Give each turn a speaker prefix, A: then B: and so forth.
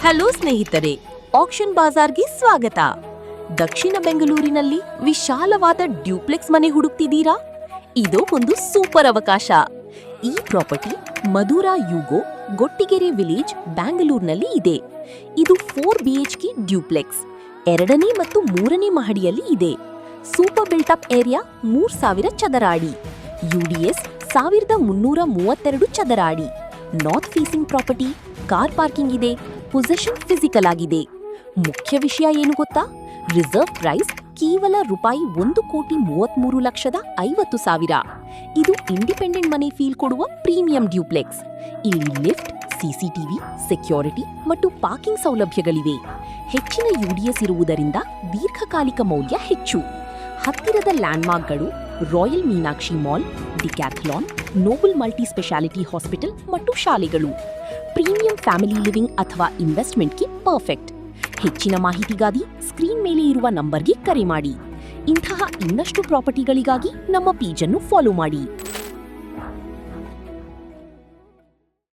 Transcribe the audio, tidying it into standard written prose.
A: Hello ಸ್ನೇಹಿತರೆ, action ಬಾಜಾರ್ಗೆ ಸ್ವಾಗತ. ದಕ್ಷಿಣ ಬೆಂಗಳೂರಿನಲ್ಲಿ ವಿಶಾಲವಾದ ಡ್ಯೂಪ್ಲೆಕ್ಸ್ ಮನೆ ಹುಡುಕ್ತಿದ್ದೀರಾ? ಇದು ಒಂದು ಸೂಪರ್ ಅವಕಾಶ. ಈ ಪ್ರಾಪರ್ಟಿ ಮಧುರಾ ಯುಗೋ, ಗೊಟ್ಟಿಗೆರೆ ವಿಲೇಜ್, ಬ್ಯಾಂಗಲೂರಿನಲ್ಲಿ ಇದೆ. ಇದು 4 BHK ಡ್ಯೂಪ್ಲೆಕ್ಸ್. 2ನೇ ಮತ್ತು 3ನೇ ಮಹಡಿಯಲ್ಲಿ ಇದೆ. ಸೂಪರ್ ಬಿಲ್ಟಪ್ ಏರಿಯಾ 3000 ಚದರ ಅಡಿ. UDS 1332 ಚದರ ಅಡಿ. North facing property, car parking ಇದೆ, ಪೊಸೆಷನ್ ಫಿಸಿಕಲ್ ಆಗಿದೆ. ಮುಖ್ಯ ವಿಷಯ ಏನು ಗೊತ್ತಾ? ರಿಸರ್ವ್ ಪ್ರೈಸ್ ಕೇವಲ ₹1,33,50,000. ಇದು ಇಂಡಿಪೆಂಡೆಂಟ್ ಮನೆ ಫೀಲ್ ಕೊಡುವ ಪ್ರೀಮಿಯಂ ಡ್ಯೂಪ್ಲೆಕ್ಸ್. ಇಲ್ಲಿ ಲಿಫ್ಟ್, CCTV, ಸೆಕ್ಯೂರಿಟಿ ಮತ್ತು ಪಾರ್ಕಿಂಗ್ ಸೌಲಭ್ಯಗಳಿವೆ. ಹೆಚ್ಚಿನ UDS ಇರುವುದರಿಂದ ದೀರ್ಘಕಾಲಿಕ ಮೌಲ್ಯ ಹೆಚ್ಚು. ಹತ್ತಿರದ ಲ್ಯಾಂಡ್ಮಾರ್ಕ್ಗಳು Royal Meenakshi mall, Decathlon, Noble multi speciality hospital ಮತ್ತು ಶಾಲೆಗಳು. ಪ್ರೀಮಿಯಂ ಫ್ಯಾಮಿಲಿ ಲಿವಿಂಗ್ ಅಥವಾ ಇನ್ವೆಸ್ಟ್ಮೆಂಟ್ಗೆ ಪರ್ಫೆಕ್ಟ್. ಹೆಚ್ಚಿನ ಮಾಹಿತಿಗಾಗಿ ಸ್ಕ್ರೀನ್ ಮೇಲೆ ಇರುವ ನಂಬರ್ಗೆ ಕರೆ ಮಾಡಿ. ಇಂತಹ ಇನ್ನಷ್ಟು ಪ್ರಾಪರ್ಟಿಗಳಿಗಾಗಿ ನಮ್ಮ ಪೇಜ್ ಅನ್ನು ಫಾಲೋ ಮಾಡಿ.